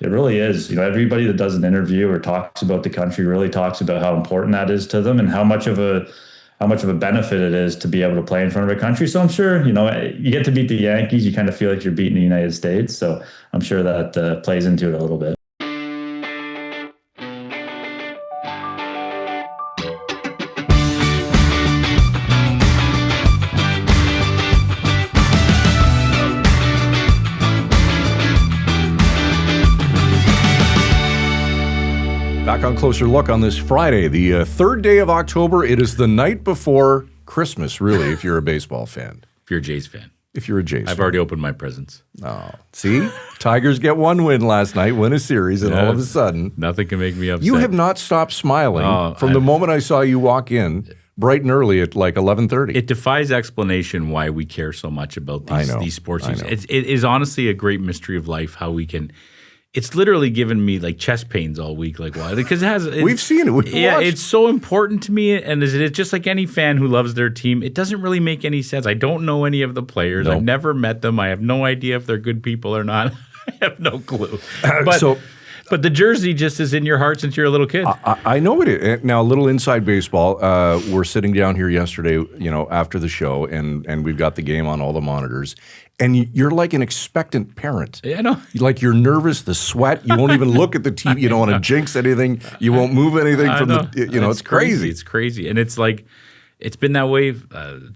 it really is. Everybody that does an interview or talks about the country really talks about how important that is to them and how much of a benefit it is to be able to play in front of a country. So I'm sure, you get to beat the Yankees, you kind of feel like you're beating the United States. So I'm sure that plays into it a little bit. Back on Closer Look on this Friday, the third day of October. It is the night before Christmas, really, if you're a baseball fan. If you're a Jays fan. If you're a Jays fan. I've already opened my presents. Oh, see? Tigers get one win last night, win a series, and all of a sudden... Nothing can make me upset. You have not stopped smiling from the moment I saw you walk in bright and early at like 11:30. It defies explanation why we care so much about these sports teams. It is honestly a great mystery of life how we can... It's literally given me like chest pains all week. Like why? Because we've seen it. We've watched. It's so important to me. And it's just like any fan who loves their team. It doesn't really make any sense. I don't know any of the players. Nope. I've never met them. I have no idea if they're good people or not. I have no clue. But the jersey just is in your heart since you're a little kid. I know it is. Now, a little inside baseball. We're sitting down here yesterday, after the show, and we've got the game on all the monitors. And you're like an expectant parent. Yeah, I know. Like you're nervous, the sweat. You won't even look at the TV. You don't want to jinx anything. You won't move anything from the. It's crazy. It's crazy, and it's like it's been that way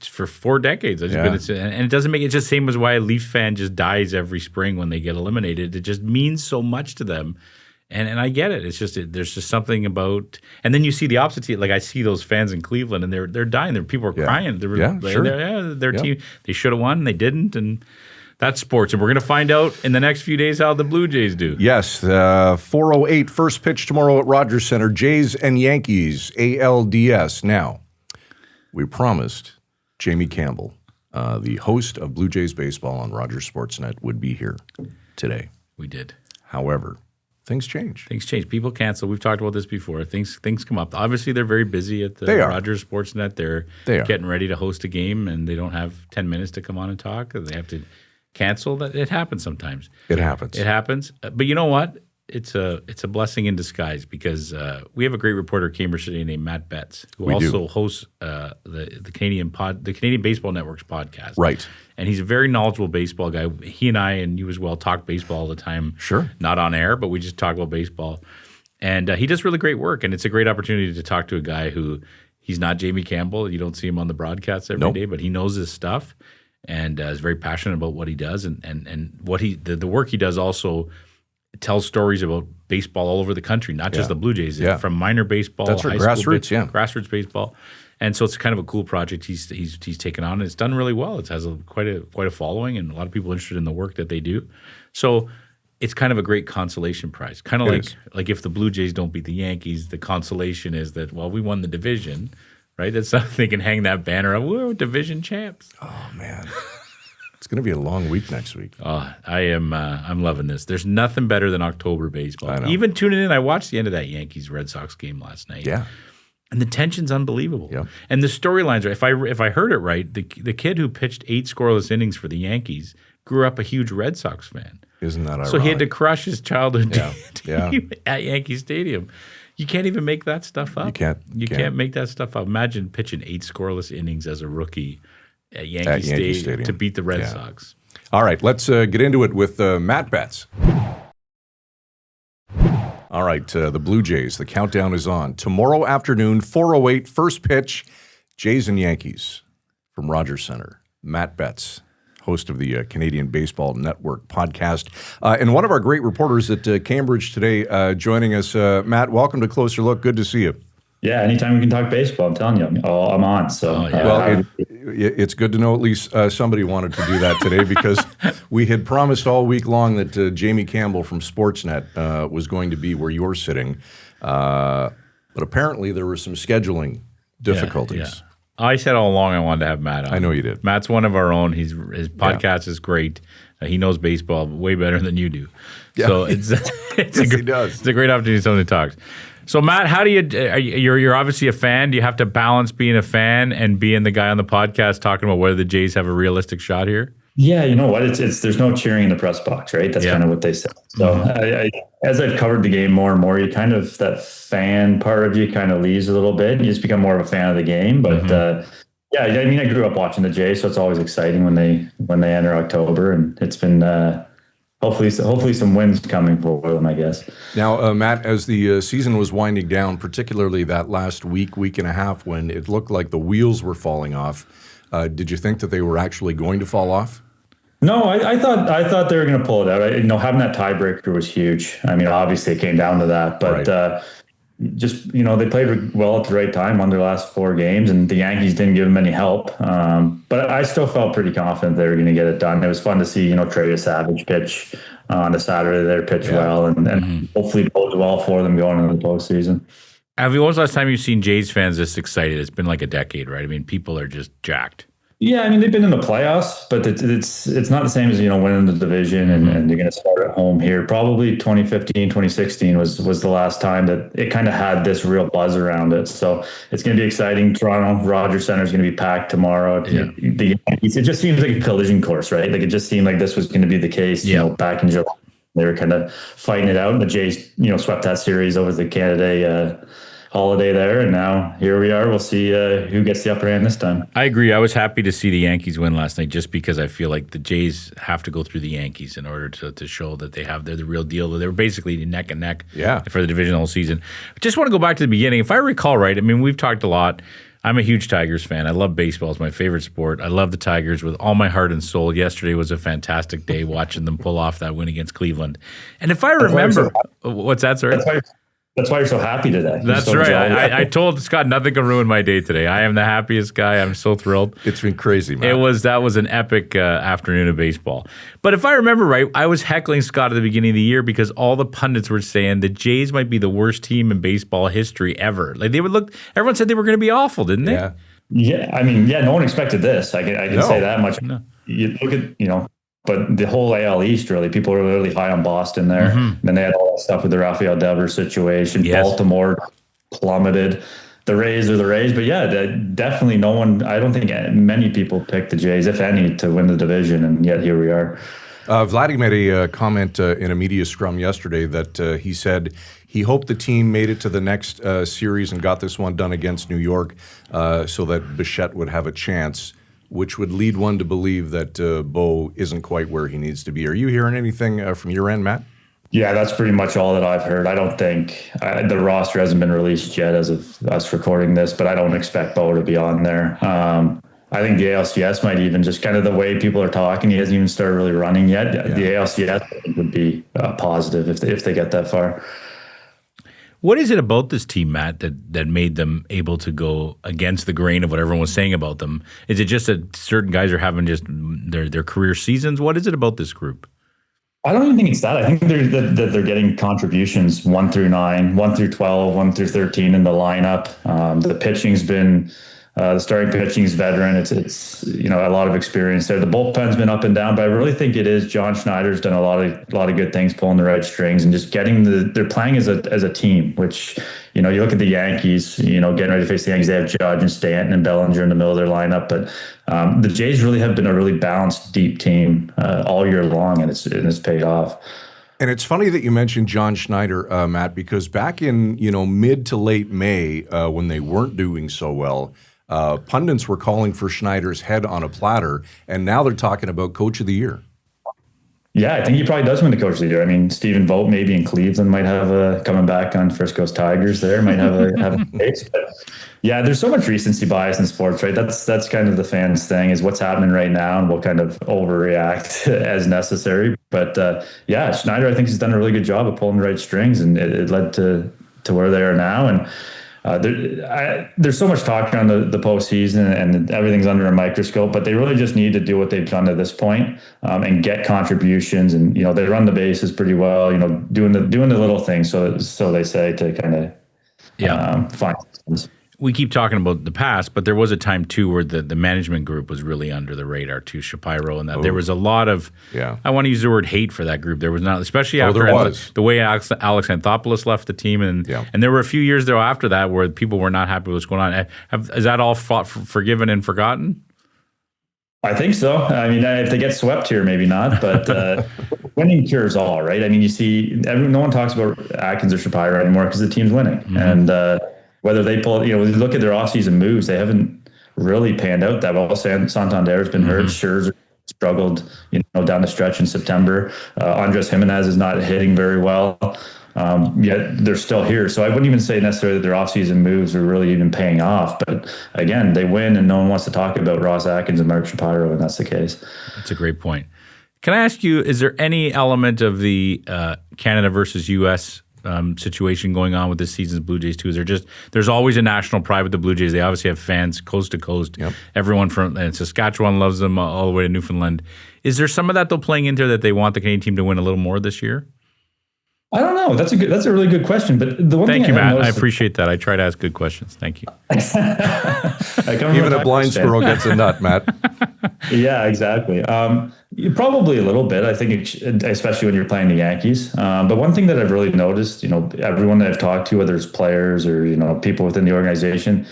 for 4 decades. And it doesn't make it just same as why a Leaf fan just dies every spring when they get eliminated. It just means so much to them. And I get it. It's just there's just something about, and then you see the opposite team. Like I see those fans in Cleveland, and they're dying. People are crying. Their team, they should have won, they didn't, and that's sports. And we're going to find out in the next few days how the Blue Jays do. Yes, 4:08 first pitch tomorrow at Rogers Center. Jays and Yankees, ALDS. Now, we promised Jamie Campbell, the host of Blue Jays baseball on Rogers Sportsnet, would be here today. We did. However, things change. Things change. People cancel. We've talked about this before. Things come up. Obviously, they're very busy at the Rogers Sportsnet. They're getting ready to host a game, and they don't have 10 minutes to come on and talk. They have to cancel. It happens sometimes. It happens. But you know what? It's a blessing in disguise because we have a great reporter at CambridgeToday named Matt Betts, who also hosts the Canadian Baseball Network's podcast. Right. And he's a very knowledgeable baseball guy. He and I, and you as well, talk baseball all the time. Sure. Not on air, but we just talk about baseball. And he does really great work. And it's a great opportunity to talk to a guy who, he's not Jamie Campbell. You don't see him on the broadcasts every day, but he knows his stuff and is very passionate about what he does. And what the work he does also tells stories about baseball all over the country, not just the Blue Jays, from minor baseball, that's high grassroots, school, grassroots baseball. And so it's kind of a cool project he's taken on, and it's done really well. It has quite a following, and a lot of people interested in the work that they do. So it's kind of a great consolation prize. Kind of like if the Blue Jays don't beat the Yankees, the consolation is that, well, we won the division, right? That's something they can hang that banner up. We're division champs. Oh man, it's going to be a long week next week. I'm loving this. There's nothing better than October baseball. I know. Even tuning in, I watched the end of that Yankees Red Sox game last night. Yeah. And the tension's unbelievable. Yep. And the storylines are, if I heard it right, the kid who pitched 8 scoreless innings for the Yankees grew up a huge Red Sox fan. Isn't that ironic? So he had to crush his childhood team at Yankee Stadium. You can't even make that stuff up. You can't make that stuff up. Imagine pitching 8 scoreless innings as a rookie at Yankee Stadium to beat the Red Sox. All right, let's get into it with Matt Betts. All right, the Blue Jays, the countdown is on. Tomorrow afternoon, 4:08, first pitch, Jays and Yankees from Rogers Center. Matt Betts, host of the Canadian Baseball Network podcast, and one of our great reporters at Cambridge Today, joining us. Matt, welcome to Closer Look. Good to see you. Yeah, anytime we can talk baseball, I'm telling you, I'm on. So, it's good to know at least somebody wanted to do that today because we had promised all week long that Jamie Campbell from Sportsnet was going to be where you're sitting, but apparently there were some scheduling difficulties. Yeah. I said all along I wanted to have Matt on. I know you did. Matt's one of our own. His podcast is great. He knows baseball way better than you do. Yeah. So he does. It's a great opportunity. Somebody talks. So Matt, how do you're obviously a fan. Do you have to balance being a fan and being the guy on the podcast talking about whether the Jays have a realistic shot here? Yeah, you know what? It's there's no cheering in the press box, right? That's kind of what they said. So as I've covered the game more and more, you kind of that fan part of you kind of leaves a little bit. You just become more of a fan of the game. But yeah, I mean, I grew up watching the Jays, so it's always exciting when they enter October, and it's been hopefully some wins coming for them, I guess. Now, Matt, as the season was winding down, particularly that last week and a half, when it looked like the wheels were falling off, did you think that they were actually going to fall off? No, I thought they were going to pull it out. Having that tiebreaker was huge. I mean, obviously it came down to that, but just they played well at the right time on their last 4 games, and the Yankees didn't give them any help. But I still felt pretty confident they were going to get it done. It was fun to see Trey Savage pitch on the Saturday there, pitch well, and hopefully bodes well for them going into the postseason. Avi, when was the last time you've seen Jays fans this excited? It's been like a decade, right? I mean, people are just jacked. Yeah, I mean, they've been in the playoffs, but it's not the same as, winning the division and they're going to start at home here. Probably 2015, 2016 was the last time that it kind of had this real buzz around it. So it's going to be exciting. Toronto Rogers Center is going to be packed tomorrow. Yeah. It just seems like a collision course, right? Like it just seemed like this was going to be the case, back in July. They were kind of fighting it out, and the Jays, swept that series over the Canada holiday there, and now here we are. We'll see who gets the upper hand this time. I agree. I was happy to see the Yankees win last night, just because I feel like the Jays have to go through the Yankees in order to show that they're the real deal. They were basically neck and neck for the division all season. I just want to go back to the beginning. If I recall right, I mean, we've talked a lot. I'm a huge Tigers fan. I love baseball. It's my favorite sport. I love the Tigers with all my heart and soul. Yesterday was a fantastic day watching them pull off that win against Cleveland. And if I remember, what's that, sir? That's why you're so happy today. That's so right. I told Scott nothing can ruin my day today. I am the happiest guy. I'm so thrilled. It's been crazy, man. That was an epic afternoon of baseball. But if I remember right, I was heckling Scott at the beginning of the year because all the pundits were saying the Jays might be the worst team in baseball history ever. Like everyone said they were going to be awful, didn't they? Yeah. I mean, no one expected this. I can say that much. No. You look at, but the whole AL East, really, people were really high on Boston there. Then they had all that stuff with the Rafael Devers situation. Yes. Baltimore plummeted. The Rays are the Rays. But definitely no one, I don't think many people picked the Jays, if any, to win the division. And yet here we are. Vladdy made a comment in a media scrum yesterday that he said he hoped the team made it to the next series and got this one done against New York so that Bichette would have a chance, which would lead one to believe that Bo isn't quite where he needs to be. Are you hearing anything from your end, Matt? Yeah, that's pretty much all that I've heard. I don't think the roster hasn't been released yet as of us recording this, but I don't expect Bo to be on there. I think the ALCS might even, just kind of the way people are talking, he hasn't even started really running yet. Yeah. The ALCS would be positive if they get that far. What is it about this team, Matt, that made them able to go against the grain of what everyone was saying about them? Is it just that certain guys are having just their career seasons? What is it about this group? I don't even think it's that. I think they're getting contributions 1 through 9, 1 through 12, 1 through 13 in the lineup. The pitching's been the starting pitching's veteran. It's a lot of experience there. The bullpen's been up and down, but I really think it is John Schneider's done a lot of good things, pulling the right strings and just getting they're playing as a team, which, you look at the Yankees, getting ready to face the Yankees, they have Judge and Stanton and Bellinger in the middle of their lineup. But the Jays really have been a really balanced, deep team all year long, and it's paid off. And it's funny that you mentioned John Schneider, Matt, because back in, mid to late May, when they weren't doing so well, pundits were calling for Schneider's head on a platter, and now they're talking about Coach of the Year. Yeah, I think he probably does win the Coach of the Year. I mean, Stephen Vogt maybe in Cleveland might have coming back on Frisco's Tigers there, might have a case. But yeah, there's so much recency bias in sports, right? That's kind of the fans' thing, is what's happening right now, and we'll kind of overreact as necessary. But Schneider, I think, has done a really good job of pulling the right strings, and it led to where they are now. And there's so much talk on the postseason, and everything's under a microscope, but they really just need to do what they've done to this point, and get contributions. And they run the bases pretty well, doing the little things, so they say, to kind of find things. We keep talking about the past, but there was a time too where the management group was really under the radar too, Shapiro, and that there was a lot of, I want to use the word hate for that group. There was not, especially after the way Alex Anthopoulos left the team, and there were a few years though after that where people were not happy with what's going on. Is that all forgiven and forgotten? I think so. I mean, if they get swept here, maybe not, but winning cures all, right? I mean, you see, no one talks about Atkins or Shapiro anymore because the team's winning. And whether they pull, you look at their offseason moves, they haven't really panned out that well. Santander's been hurt. Scherzer struggled, down the stretch in September. Andres Jimenez is not hitting very well. Yet they're still here. So I wouldn't even say necessarily that their offseason moves are really even paying off. But again, they win and no one wants to talk about Ross Atkins and Mark Shapiro, and that's the case. That's a great point. Can I ask you, is there any element of the Canada versus U.S. Situation going on with this season's Blue Jays too? Is there's always a national pride with the Blue Jays. They obviously have fans coast to coast. Yep. Everyone from Saskatchewan loves them all the way to Newfoundland. Is there some of that though playing into that they want the Canadian team to win a little more this year? I don't know. That's a really good question. But the one Thank thing you, Matt. I appreciate that. I try to ask good questions. Thank you. Even a blind squirrel gets a nut, Matt. Yeah, exactly. Probably a little bit. I think, especially when you're playing the Yankees. But one thing that I've really noticed, everyone that I've talked to, whether it's players or people within the organization,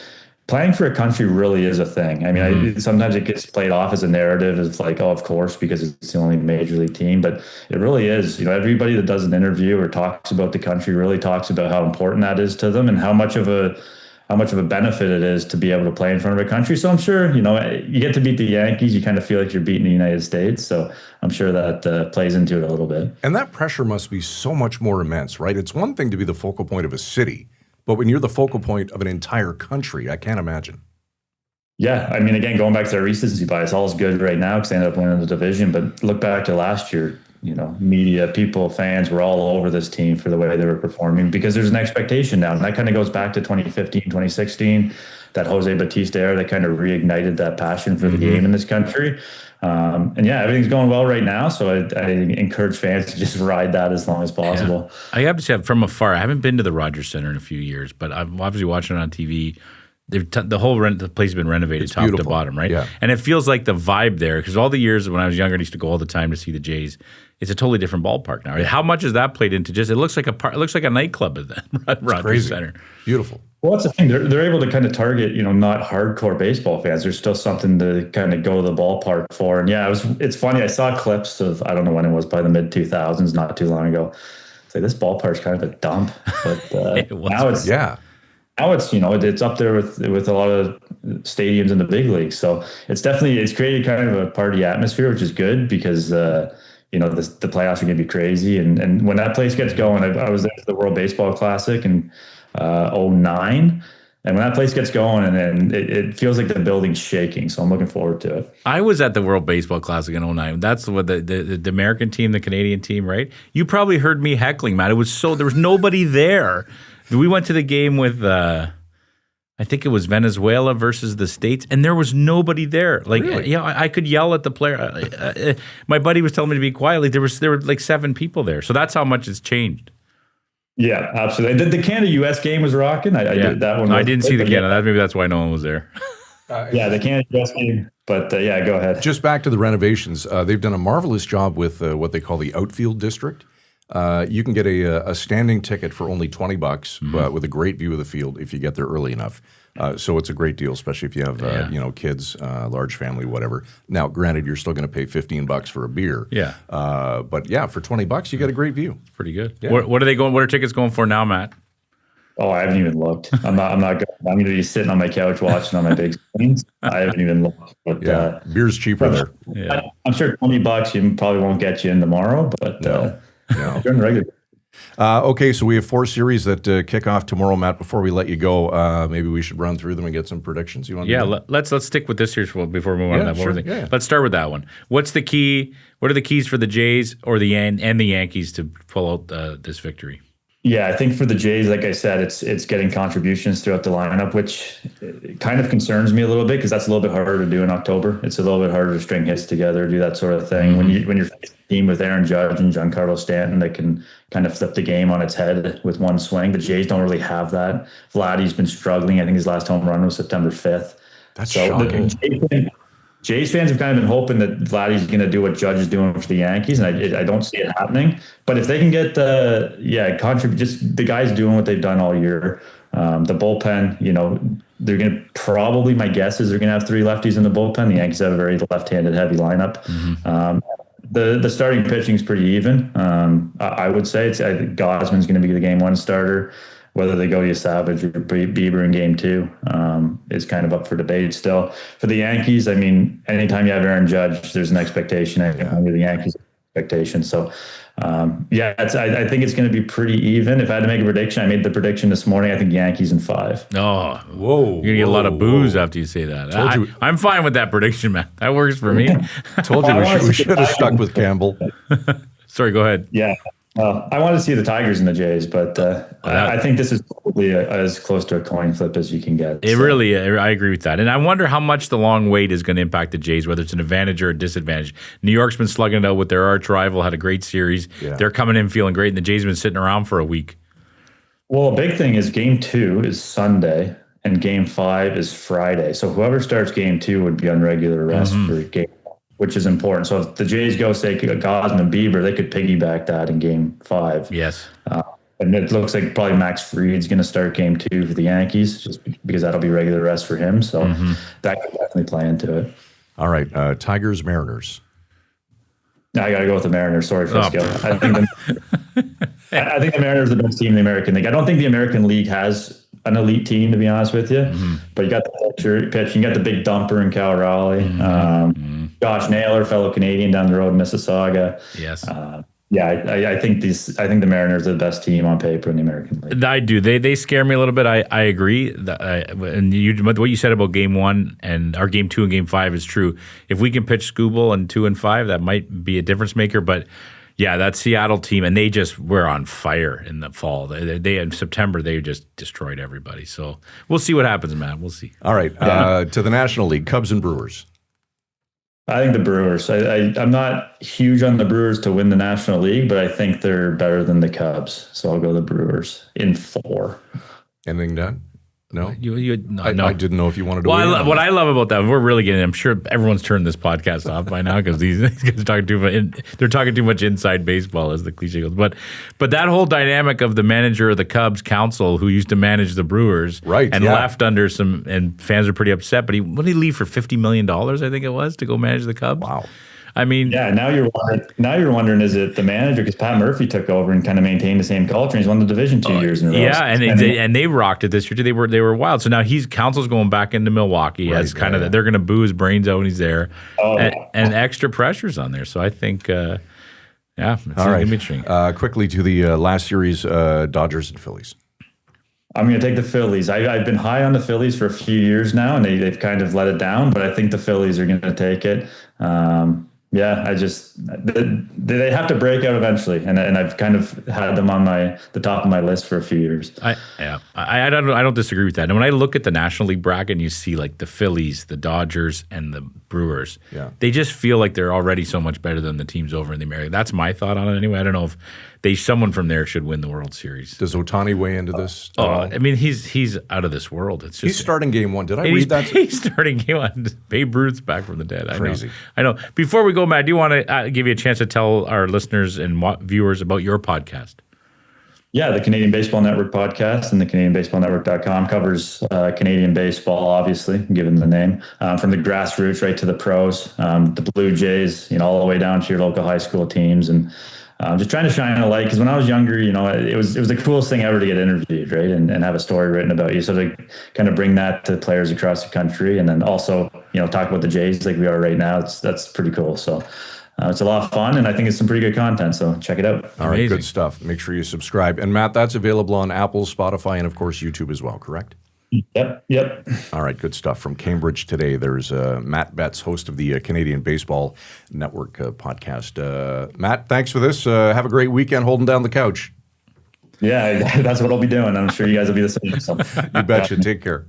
playing for a country really is a thing. I mean, sometimes it gets played off as a narrative. It's like, oh, of course, because it's the only major league team. But it really is. Everybody that does an interview or talks about the country really talks about how important that is to them and how much of a benefit it is to be able to play in front of a country. So I'm sure, you get to beat the Yankees, you kind of feel like you're beating the United States. So I'm sure that plays into it a little bit. And that pressure must be so much more immense, right? It's one thing to be the focal point of a city, but when you're the focal point of an entire country, I can't imagine. Yeah, I mean, again, going back to the recency bias, all's good right now because they ended up winning the division. But look back to last year, media, people, fans were all over this team for the way they were performing because there's an expectation now. And that kind of goes back to 2015, 2016, that Jose Bautista era that kind of reignited that passion for the game in this country. And yeah, everything's going well right now. So I encourage fans to just ride that as long as possible. Yeah. I have to say, from afar, I haven't been to the Rogers Center in a few years, but I'm obviously watching it on TV. The place has been renovated it's top beautiful. to bottom, right? Yeah. And it feels like the vibe there, because all the years when I was younger, I used to go all the time to see the Jays. It's a totally different ballpark now. How much has that played into it looks like a nightclub at Rogers Center. Beautiful. Well, that's the thing. They're able to kind of target, not hardcore baseball fans. There's still something to kind of go to the ballpark for. And yeah, it's funny. I saw clips of, I don't know when it was, probably the mid 2000s, not too long ago. It's like, this ballpark's kind of a dump, but now it's it's up there with a lot of stadiums in the big leagues. So it's created kind of a party atmosphere, which is good because the playoffs are going to be crazy. And when that place gets going, I was there for the World Baseball Classic in 2009. And when that place gets going, and then it feels like the building's shaking. So I'm looking forward to it. I was at the World Baseball Classic in 2009. That's what the American team, the Canadian team, right? You probably heard me heckling, Matt. There was nobody there. We went to the game with, I think it was Venezuela versus the States, and there was nobody there. Like, really? I could yell at the player. My buddy was telling me to be quiet. Like, there were like 7 people there. So that's how much it's changed. Yeah, absolutely. The Canada-US game was rocking. I did that one. No, I didn't see the Canada. Maybe that's why no one was there. The Canada-US game. But yeah, go ahead. Just back to the renovations. They've done a marvelous job with what they call the outfield district. You can get a standing ticket for only $20, but with a great view of the field if you get there early enough. So it's a great deal, especially if you have kids, large family, whatever. Now, granted, you're still going to pay $15 for a beer. Yeah. But yeah, for $20, you get a great view. It's pretty good. Yeah. What are they going? What are tickets going for now, Matt? Oh, I haven't even looked. I'm not going. I'm going to be sitting on my couch watching on my big screens. I haven't even looked. But beer's cheaper there. Yeah. I'm sure $20 you probably won't get you in tomorrow, but No. during the regular. Okay, so we have 4 series that kick off tomorrow, Matt. Before we let you go, maybe we should run through them and get some predictions. You want? Yeah, let's stick with this series before we move on to that more thing. Yeah. Let's start with that one. What's the key? What are the keys for the Jays or the Yankees to pull out this victory? Yeah, I think for the Jays, like I said, it's getting contributions throughout the lineup, which kind of concerns me a little bit because that's a little bit harder to do in October. It's a little bit harder to string hits together, do that sort of thing. When you're facing a team with Aaron Judge and Giancarlo Stanton that can kind of flip the game on its head with one swing, the Jays don't really have that. Vladdy's been struggling. I think his last home run was September 5th. That's shocking. Jays fans have kind of been hoping that Vladdy's going to do what Judge is doing for the Yankees, and I don't see it happening. But if they can get contribute, just the guys doing what they've done all year, the bullpen, they're going to probably, my guess is they're going to have 3 lefties in the bullpen. The Yankees have a very left-handed heavy lineup. The starting pitching is pretty even. I would say I think Gosman's going to be the game 1 starter. Whether they go to Savage or Bieber in game 2 is kind of up for debate still. For the Yankees, I mean, anytime you have Aaron Judge, there's an expectation. I think the Yankees expectation. So, I think it's going to be pretty even. If I had to make a prediction, I made the prediction this morning. I think Yankees in 5. Oh, whoa! You're gonna get a lot of boos after you say that. I'm fine with that prediction, man. That works for me. Told you we should have stuck with Campbell. Sorry, go ahead. Yeah. I want to see the Tigers and the Jays, but I think this is probably as close to a coin flip as you can get. Really, I agree with that. And I wonder how much the long wait is going to impact the Jays, whether it's an advantage or a disadvantage. New York's been slugging it out with their arch rival, had a great series. Yeah. They're coming in feeling great, and the Jays have been sitting around for a week. Well, a big thing is game 2 is Sunday, and game 5 is Friday. So whoever starts game 2 would be on regular rest for game, which is important. So if the Jays go, say, Gosman, Bieber, they could piggyback that in game 5. Yes. And it looks like probably Max Fried's going to start game 2 for the Yankees, just because that'll be regular rest for him. So that could definitely play into it. All right. Tigers, Mariners. I got to go with the Mariners. Sorry, Frisco. I think the Mariners are the best team in the American League. I don't think the American League has an elite team, to be honest with you. But you got the pitching, you got the big dumper in Cal Raleigh. Josh Naylor, fellow Canadian down the road in Mississauga. Yes. I think the Mariners are the best team on paper in the American League. I do. They scare me a little bit. I agree. What you said about game 1 and our game 2 and game 5 is true. If we can pitch Scooble in 2 and 5, that might be a difference maker. But yeah, that Seattle team, and they just were on fire in the fall. They in September they just destroyed everybody. So we'll see what happens, Matt. We'll see. All right, to the National League, Cubs and Brewers. I think the Brewers. I'm not huge on the Brewers to win the National League, but I think they're better than the Cubs. So I'll go the Brewers in 4. Anything done? No? No. I didn't know if you wanted to what I love about that, we're really getting, I'm sure everyone's turned this podcast off by now because these guys are talking too much. They're talking too much inside baseball, as the cliche goes. But that whole dynamic of the manager of the Cubs council who used to manage the Brewers left under some, and fans are pretty upset. But what did he leave for $50 million, I think it was, to go manage the Cubs? Wow. I mean, now you're wondering, is it the manager? Because Pat Murphy took over and kind of maintained the same culture. He's won the division 2 years in a row. Yeah, and they rocked it this year too. They were wild. So now council's going back into Milwaukee as kind of they're going to boo his brains out when he's there, and extra pressure's on there. So I think, it's going to be interesting. Quickly to the last series, Dodgers and Phillies. I'm going to take the Phillies. I've been high on the Phillies for a few years now, and they've kind of let it down. But I think the Phillies are going to take it. They have to break out eventually, and I've kind of had them on the top of my list for a few years. I don't disagree with that. And when I look at the National League bracket, and you see like the Phillies, the Dodgers, and the Brewers, they just feel like they're already so much better than the teams over in the America. That's my thought on it anyway. I don't know if someone from there should win the World Series. Does Ohtani weigh into this? I mean, he's out of this world. It's just he's starting game 1. Did I read that? He's starting game 1. Babe Ruth's back from the dead. Crazy. I know. Before we go, Matt, I do want to give you a chance to tell our listeners and viewers about your podcast. Yeah, the Canadian Baseball Network podcast and the CanadianBaseballNetwork.com covers Canadian baseball, obviously, given the name, from the grassroots right to the pros, the Blue Jays, all the way down to your local high school teams, and just trying to shine a light. Because when I was younger, it was the coolest thing ever to get interviewed, right, and have a story written about you. So to kind of bring that to players across the country, and then also talk about the Jays like we are right now, that's pretty cool. So. It's a lot of fun, and I think it's some pretty good content, so check it out. All right, good stuff. Make sure you subscribe. And, Matt, that's available on Apple, Spotify, and, of course, YouTube as well, correct? Yep. All right, good stuff. From CambridgeToday, there's Matt Betts, host of the Canadian Baseball Network podcast. Matt, thanks for this. Have a great weekend holding down the couch. Yeah, that's what I'll be doing. I'm sure you guys will be the same. So. You betcha. Take care.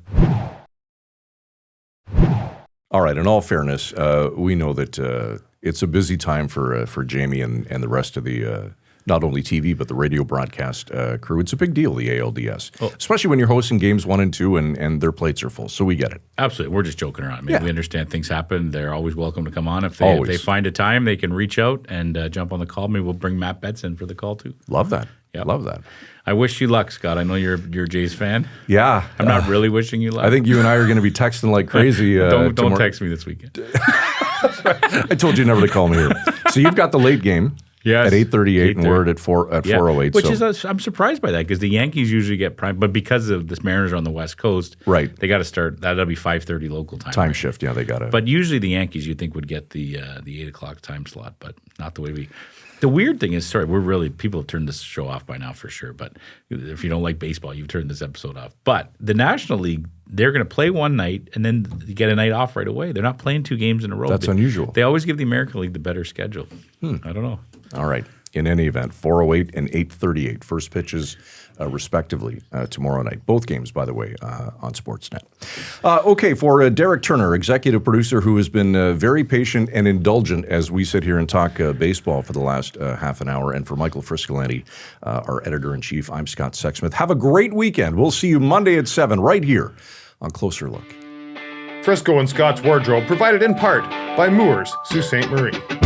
All right, in all fairness, we know that it's a busy time for Jamie and the rest of the not only TV but the radio broadcast crew. It's a big deal, the ALDS, especially when you're hosting games 1 and 2 and their plates are full. So we get it. Absolutely, we're just joking around. We understand things happen. They're always welcome to come on. If they find a time, they can reach out and jump on the call. Maybe we'll bring Matt Betts in for the call too. Love that. Yep. Love that. I wish you luck, Scott. I know you're a Jays fan. Yeah. I'm not really wishing you luck. I think you and I are going to be texting like crazy. Don't text me this weekend. I told you never to call me here. So you've got the late game. Yes. At 8:38, and we're at 4:08. Which is I'm surprised by that because the Yankees usually get prime, but because of the Mariners are on the West Coast, right? They got to start. That'll be 5:30 local time. Time shift, yeah, they got to. But usually the Yankees you'd think would get the 8 o'clock time slot, but not the way we. The weird thing is, people have turned this show off by now for sure. But if you don't like baseball, you've turned this episode off. But the National League, they're going to play one night and then get a night off right away. They're not playing 2 games in a row. That's unusual. They always give the American League the better schedule. I don't know. All right. In any event, 4:08 and 8:38, first pitches respectively tomorrow night. Both games, by the way, on Sportsnet. Okay, for Derek Turner, executive producer who has been very patient and indulgent as we sit here and talk baseball for the last half an hour, and for Michael Friscolanti, our editor-in-chief, I'm Scott Sexsmith. Have a great weekend. We'll see you Monday at 7 right here on Closer Look. Frisco and Scott's Wardrobe provided in part by Moores, Sault Ste. Marie.